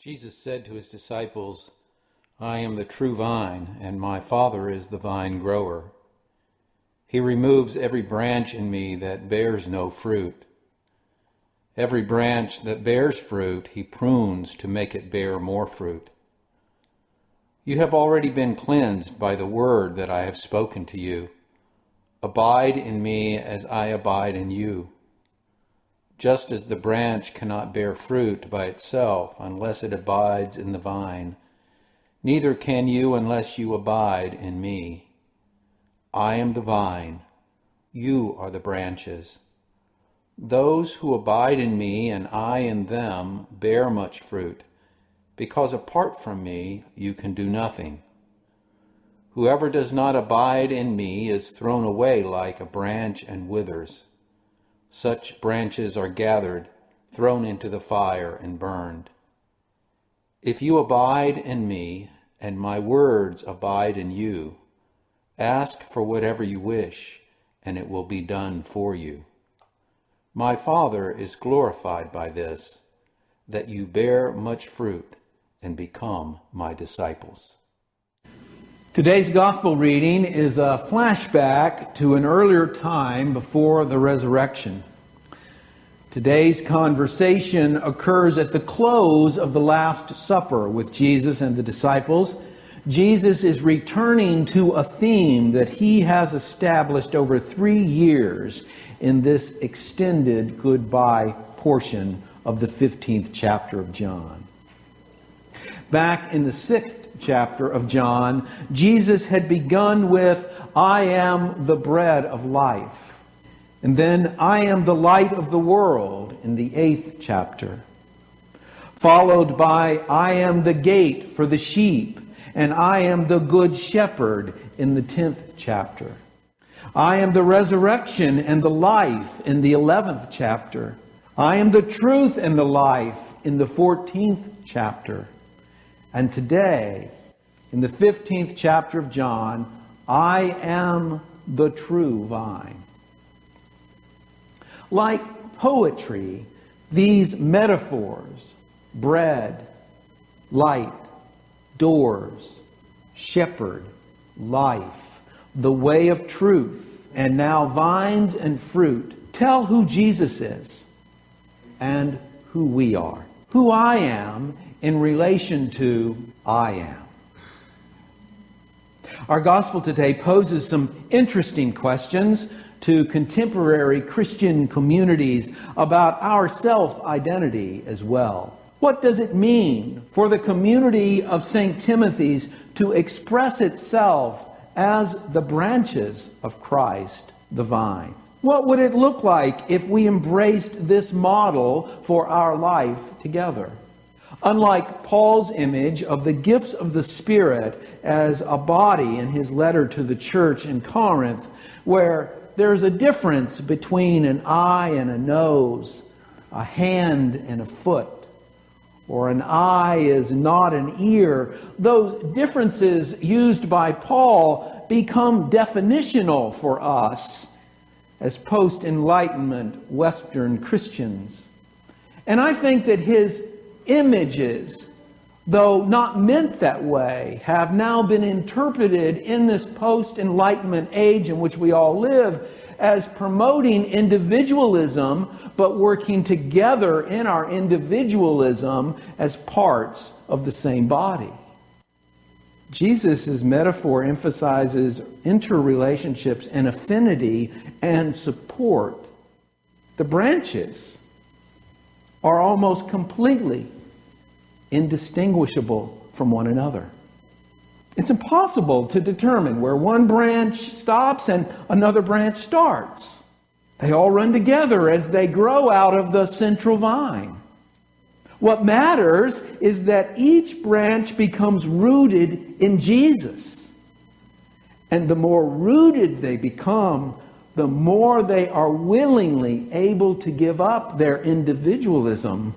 Jesus said to his disciples, "I am the true vine, and my Father is the vine grower. He removes every branch in me that bears no fruit. Every branch that bears fruit, he prunes to make it bear more fruit. You have already been cleansed by the word that I have spoken to you. Abide in me as I abide in you. Just as the branch cannot bear fruit by itself unless it abides in the vine, neither can you unless you abide in me. I am the vine, you are the branches. Those who abide in me and I in them bear much fruit, because apart from me you can do nothing. Whoever does not abide in me is thrown away like a branch and withers. Such branches are gathered, thrown into the fire, and burned. If you abide in me, and my words abide in you, ask for whatever you wish, and it will be done for you. My Father is glorified by this, that you bear much fruit and become my disciples." Today's gospel reading is a flashback to an earlier time before the resurrection. Today's conversation occurs at the close of the Last Supper with Jesus and the disciples. Jesus is returning to a theme that he has established over 3 years in this extended goodbye portion of the 15th chapter of John. Back in the 6th chapter of John, Jesus had begun with, "I am the bread of life." And then, "I am the light of the world" in the 8th chapter. Followed by, "I am the gate for the sheep," and "I am the good shepherd" in the 10th chapter. "I am the resurrection and the life" in the 11th chapter. "I am the truth and the life" in the 14th chapter. And today, in the 15th chapter of John, "I am the true vine." Like poetry, these metaphors, bread, light, doors, shepherd, life, the way of truth, and now vines and fruit, tell who Jesus is and who we are. Who I am in relation to I am. Our gospel today poses some interesting questions to contemporary Christian communities about our self-identity as well. What does it mean for the community of St. Timothy's to express itself as the branches of Christ, the vine? What would it look like if we embraced this model for our life together? Unlike Paul's image of the gifts of the Spirit as a body in his letter to the church in Corinth, where there's a difference between an eye and a nose, a hand and a foot, or an eye is not an ear, those differences used by Paul become definitional for us as post-Enlightenment Western Christians. And I think that his images, though not meant that way, have now been interpreted in this post-Enlightenment age in which we all live as promoting individualism, but working together in our individualism as parts of the same body. Jesus' metaphor emphasizes interrelationships and affinity and support. The branches are almost completely indistinguishable from one another. It's impossible to determine where one branch stops and another branch starts. They all run together as they grow out of the central vine. What matters is that each branch becomes rooted in Jesus. And the more rooted they become, the more they are willingly able to give up their individualism.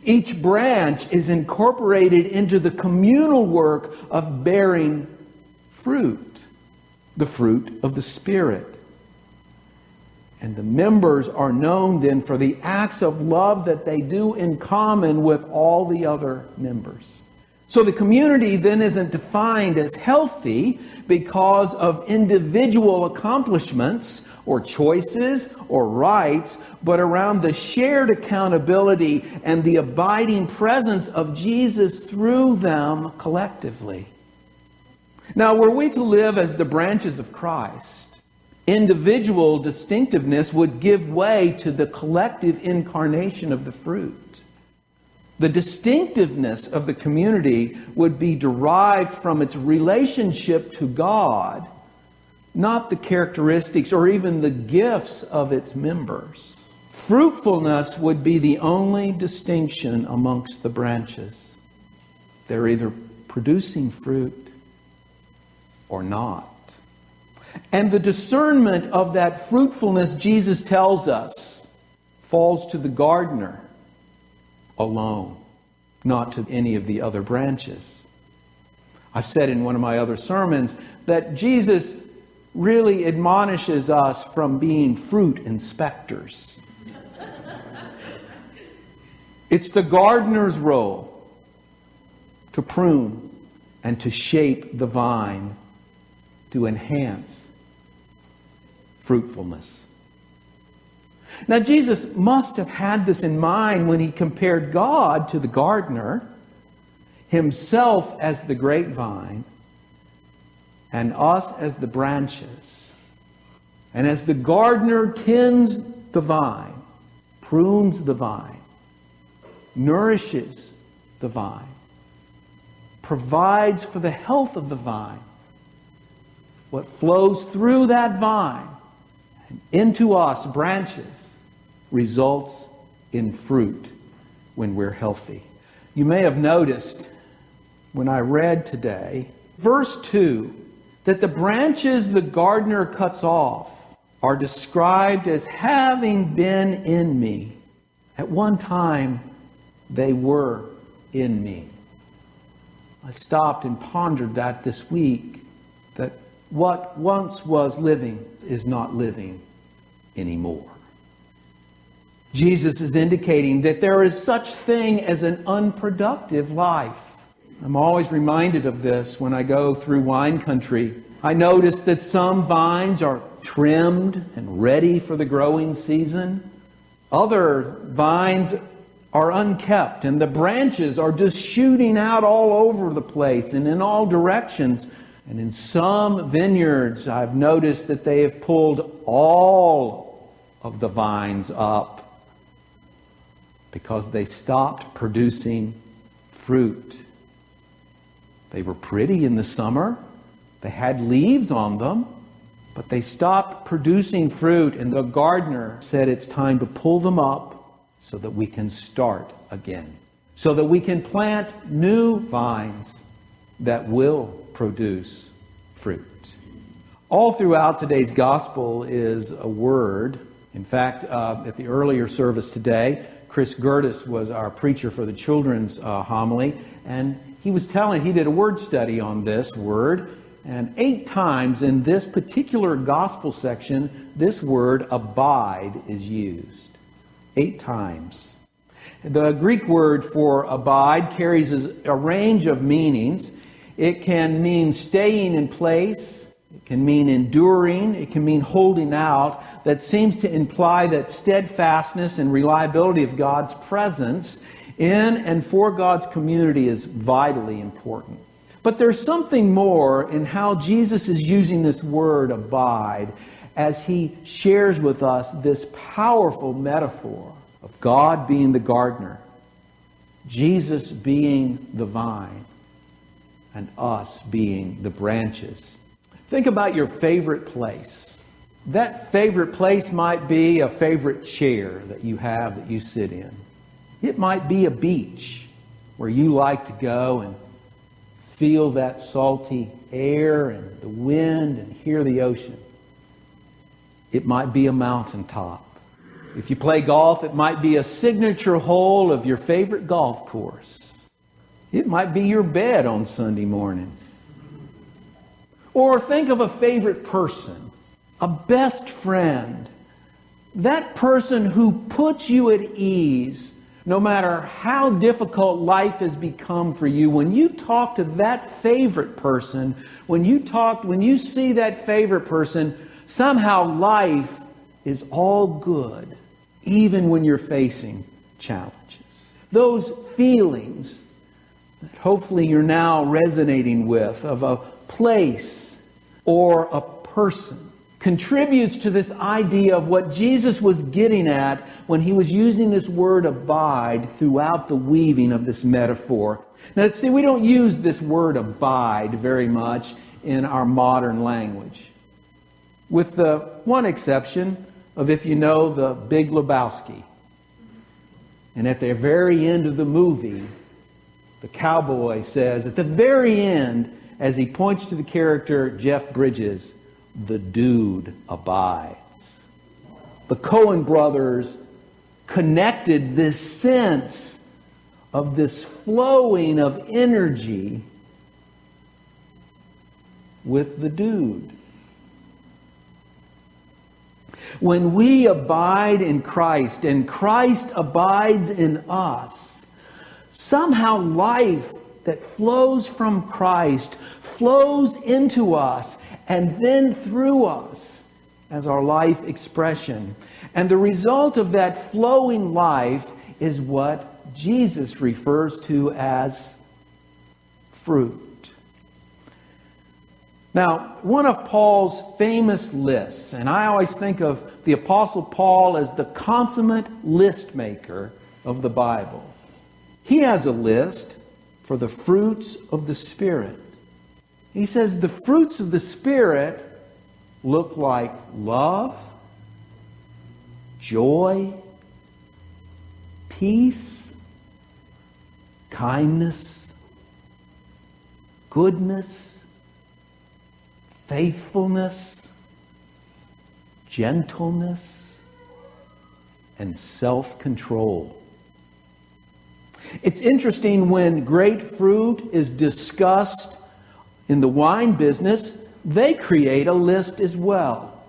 Each branch is incorporated into the communal work of bearing fruit, the fruit of the Spirit. And the members are known then for the acts of love that they do in common with all the other members. So the community then isn't defined as healthy because of individual accomplishments or choices or rights, but around the shared accountability and the abiding presence of Jesus through them collectively. Now, were we to live as the branches of Christ, individual distinctiveness would give way to the collective incarnation of the fruit. The distinctiveness of the community would be derived from its relationship to God, not the characteristics or even the gifts of its members. Fruitfulness would be the only distinction amongst the branches. They're either producing fruit or not. And the discernment of that fruitfulness, Jesus tells us, falls to the gardener alone, not to any of the other branches. I've said in one of my other sermons that Jesus really admonishes us from being fruit inspectors. It's the gardener's role to prune and to shape the vine to enhance fruitfulness. Now, Jesus must have had this in mind when he compared God to the gardener, himself as the grapevine, and us as the branches. And as the gardener tends the vine, prunes the vine, nourishes the vine, provides for the health of the vine, what flows through that vine and into us, branches, results in fruit when we're healthy. You may have noticed when I read today, verse 2, that the branches the gardener cuts off are described as having been in me. At one time, they were in me. I stopped and pondered that this week, that what once was living is not living anymore. Jesus is indicating that there is such thing as an unproductive life. I'm always reminded of this when I go through wine country. I notice that some vines are trimmed and ready for the growing season. Other vines are unkept and the branches are just shooting out all over the place and in all directions. And in some vineyards, I've noticed that they have pulled all of the vines up because they stopped producing fruit. They were pretty in the summer. They had leaves on them, but they stopped producing fruit. And the gardener said it's time to pull them up so that we can start again, so that we can plant new vines that will produce fruit. All throughout today's gospel is a word. In fact, at the earlier service today, Chris Gertis was our preacher for the children's homily, and he did a word study on this word, and 8 times in this particular gospel section, this word abide is used. 8 times. The Greek word for abide carries a range of meanings. It can mean staying in place. It can mean enduring. It can mean holding out. That seems to imply that steadfastness and reliability of God's presence in and for God's community is vitally important. But there's something more in how Jesus is using this word abide as he shares with us this powerful metaphor of God being the gardener, Jesus being the vine, and us being the branches. Think about your favorite place. That favorite place might be a favorite chair that you have that you sit in. It might be a beach where you like to go and feel that salty air and the wind and hear the ocean. It might be a mountaintop. If you play golf, it might be a signature hole of your favorite golf course. It might be your bed on Sunday morning. Or think of a favorite person, a best friend, That person who puts you at ease, no matter how difficult life has become for you, when you talk to that favorite person, when you see that favorite person, somehow life is all good, even when you're facing challenges. Those feelings that hopefully you're now resonating with of a place or a person contributes to this idea of what Jesus was getting at when he was using this word abide throughout the weaving of this metaphor. Now, see, we don't use this word abide very much in our modern language, with the one exception of, if you know, the Big Lebowski. And at the very end of the movie, the cowboy says, at the very end, as he points to the character Jeff Bridges, "The dude abides." The Coen brothers connected this sense of this flowing of energy with the dude. When we abide in Christ and Christ abides in us, somehow life that flows from Christ flows into us and then through us as our life expression. And the result of that flowing life is what Jesus refers to as fruit. Now, one of Paul's famous lists, and I always think of the Apostle Paul as the consummate list maker of the Bible. He has a list for the fruits of the Spirit. He says the fruits of the Spirit look like love, joy, peace, kindness, goodness, faithfulness, gentleness, and self-control. It's interesting when great fruit is discussed in the wine business, they create a list as well.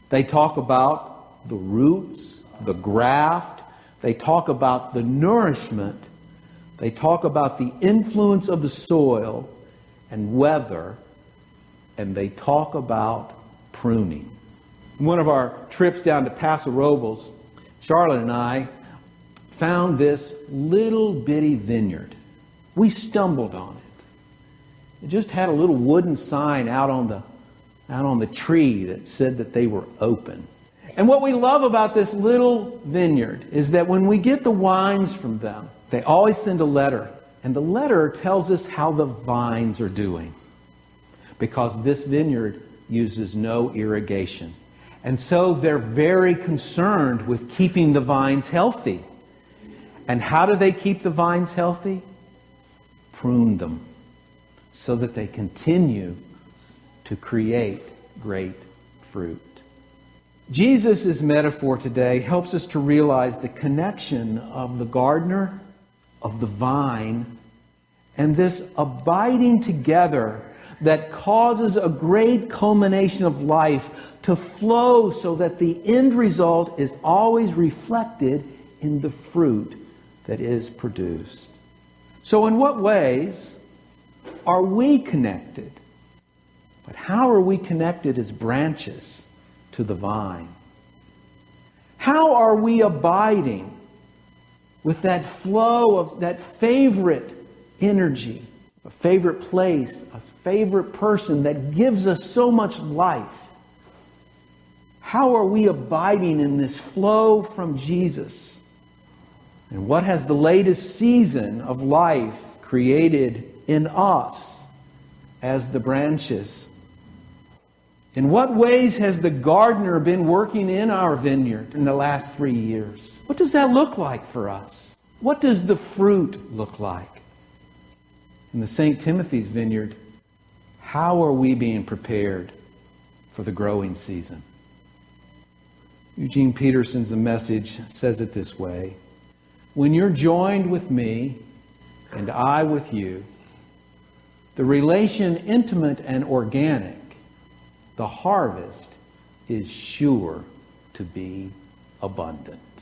They talk about the roots, the graft. They talk about the nourishment. They talk about the influence of the soil and weather. And they talk about pruning. One of our trips down to Paso Robles, Charlotte and I found this little bitty vineyard. We stumbled on it. It just had a little wooden sign out on the tree that said that they were open. And what we love about this little vineyard is that when we get the wines from them, they always send a letter. And the letter tells us how the vines are doing. Because this vineyard uses no irrigation. And so they're very concerned with keeping the vines healthy. And how do they keep the vines healthy? Prune them so that they continue to create great fruit. Jesus' metaphor today helps us to realize the connection of the gardener, of the vine, and this abiding together that causes a great culmination of life to flow so that the end result is always reflected in the fruit that is produced. So in what ways are we connected? But how are we connected as branches to the vine? How are we abiding with that flow of that favorite energy, a favorite place, a favorite person that gives us so much life? How are we abiding in this flow from Jesus? And what has the latest season of life created in us as the branches? In what ways has the gardener been working in our vineyard in the last 3 years? What does that look like for us? What does the fruit look like? In the St. Timothy's vineyard, how are we being prepared for the growing season? Eugene Peterson's The Message says it this way: when you're joined with me and I with you, the relation intimate and organic, the harvest is sure to be abundant.